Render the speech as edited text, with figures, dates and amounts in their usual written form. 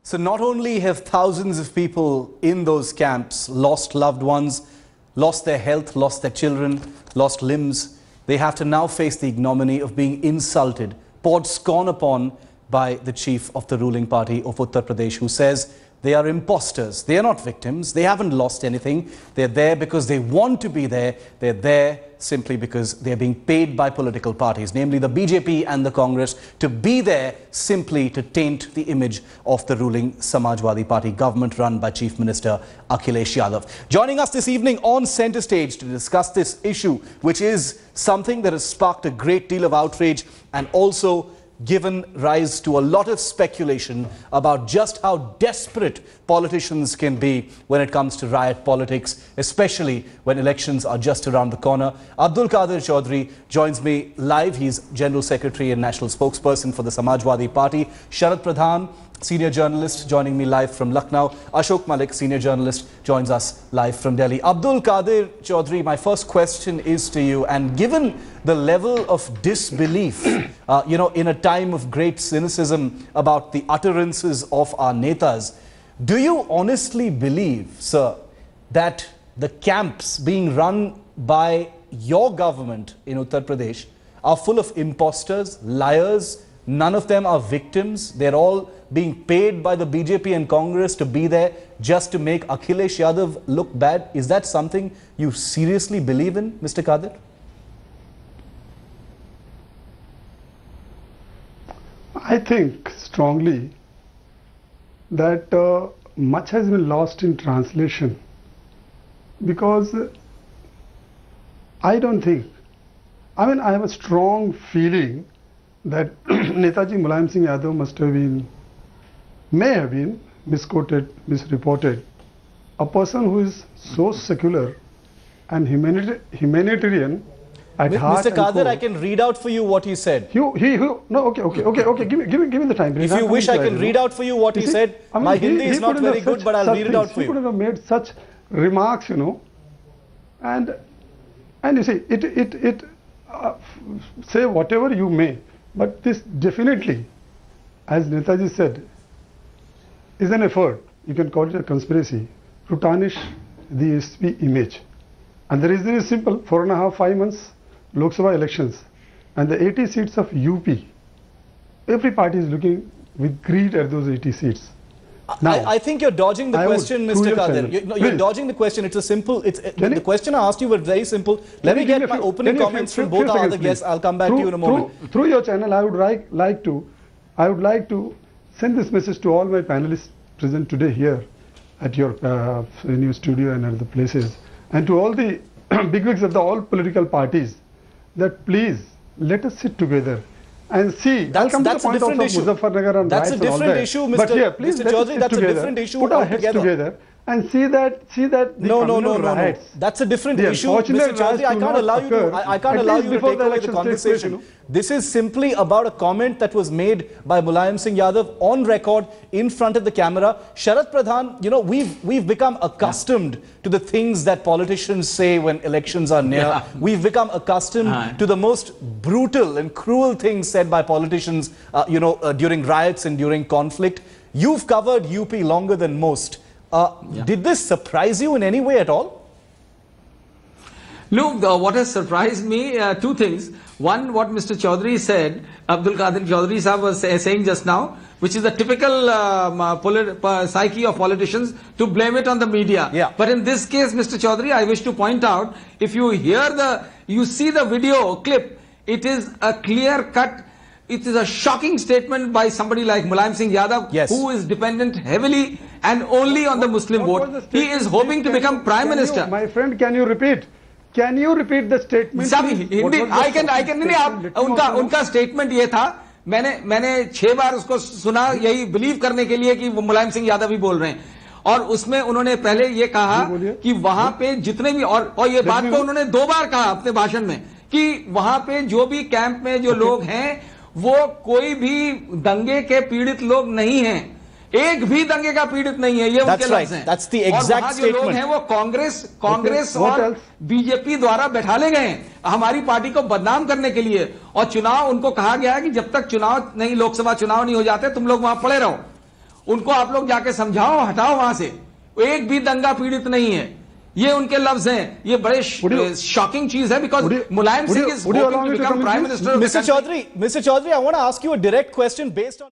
So not only have thousands of people in those camps lost loved ones, lost their health, lost their children, lost limbs, they have to now face the ignominy of being insulted, poured scorn upon by the chief of the ruling party of Uttar Pradesh, who says they are imposters. They are not victims. They haven't lost anything. They're there because they want to be there. They're there simply because they're being paid by political parties, namely the BJP and the Congress, to be there simply to taint the image of the ruling Samajwadi Party government run by Chief Minister Akhilesh Yadav. Joining us this evening on Centre Stage to discuss this issue, which is something that has sparked a great deal of outrage and also given rise to a lot of speculation about just how desperate politicians can be when it comes to riot politics, especially when elections are just around the corner. Abdul Qadir Chowdhary joins me live. He's General Secretary and National Spokesperson for the Samajwadi Party. Sharat Pradhan, senior journalist, joining me live from Lucknow. Ashok Malik, senior journalist, joins us live from Delhi. Abdul Qadir Chowdhary, my first question is to you, and given the level of disbelief, in a time of great cynicism about the utterances of our netas, do you honestly believe, sir, that the camps being run by your government in Uttar Pradesh are full of imposters, liars? None of them are victims. They're all being paid by the BJP and Congress to be there just to make Akhilesh Yadav look bad. Is that something you seriously believe in, Mr. Qadir? I think strongly that much has been lost in translation, because I have a strong feeling that Netaji Mulayam Singh Yadav may have been misquoted, misreported. A person who is so secular and humanitarian at heart. Mr. Qadir, I can read out for you what he said. No, okay. Give me the time. If you wish, I can read out for you what he said. My Hindi is not very good, but I'll read it out for you. He could have made such remarks, and you see, say whatever you may, but this definitely, as Netaji said, is an effort, you can call it a conspiracy, to tarnish the SP image. And the reason is simple: 4.5, 5 months Lok Sabha elections, and the 80 seats of UP, every party is looking with greed at those 80 seats. Now, I think you're dodging the question, Mr. Qadir. You're dodging the question. It's a simple. The question I asked you was very simple. Let me get my opening comments from both our other guests. I'll come back to you in a moment. Through your channel, I would like to send this message to all my panelists present today here at your in your studio and at the places, and to all the bigwigs of all political parties, that please let us sit together and see. I'll come to the point of Muzaffarnagar and that's a different issue, Mr. But here, please, Mr. Chowdhary, that's a different issue. Put our heads together and see that No. That's a different issue, Mr. Chowdhary. I can't allow you to take away the conversation. This is simply about a comment that was made by Mulayam Singh Yadav on record in front of the camera. Sharat Pradhan, we've become accustomed to the things that politicians say when elections are near. Yeah. We've become accustomed to the most brutal and cruel things said by politicians, during riots and during conflict. You've covered UP longer than most. Did this surprise you in any way at all? No, what has surprised me, two things. One, what Mr. Chowdhary said, Abdul Qadir Chowdhary sahab was saying just now, which is the typical psyche of politicians, to blame it on the media. Yeah. But in this case, Mr. Chowdhary, I wish to point out, if you you see the video clip, it is a clear cut. It is a shocking statement by somebody like Mulayam Singh Yadav, who is dependent heavily and only on the Muslim vote. He is hoping to become Prime Minister. My friend, can you repeat? Can you repeat the statement? I can. उनका statement ये था, मैंने 6 बार उसको सुना, यही believe करने के लिए कि वो मुलायम सिंह यादव ही बोल रहे हैं. और उसमें उन्होंने पहले ये कहा कि वहां पे जितने भी और ये बात को उन्होंने 2 बार कहा अपने भाषण में कि वहां पे जो भी कैंप में जो लोग हैं वो कोई भी दंगे के पीड़ित लोग नहीं हैं. एक भी दंगे का पीड़ित नहीं है, ये उनके लफ्ज हैं. That's the exact statement. जो लोग हैं वो कांग्रेस और बीजेपी द्वारा बैठाले गए हैं हमारी पार्टी को बदनाम करने के लिए. और चुनाव, उनको कहा गया है कि जब तक चुनाव नहीं, लोकसभा चुनाव नहीं हो जाते तुम लोग वहां पड़े रहो. उनको आप लोग जाके समझाओ, हटाओ वहां से। एक भी दंगा पीड़ित नहीं है, ये उनके लफ्ज हैं। ये बड़े शॉकिंग चीज है, because Mulayam Singh is hoping to become prime minister. Mr. Chaudhary, I want to ask you a direct question based on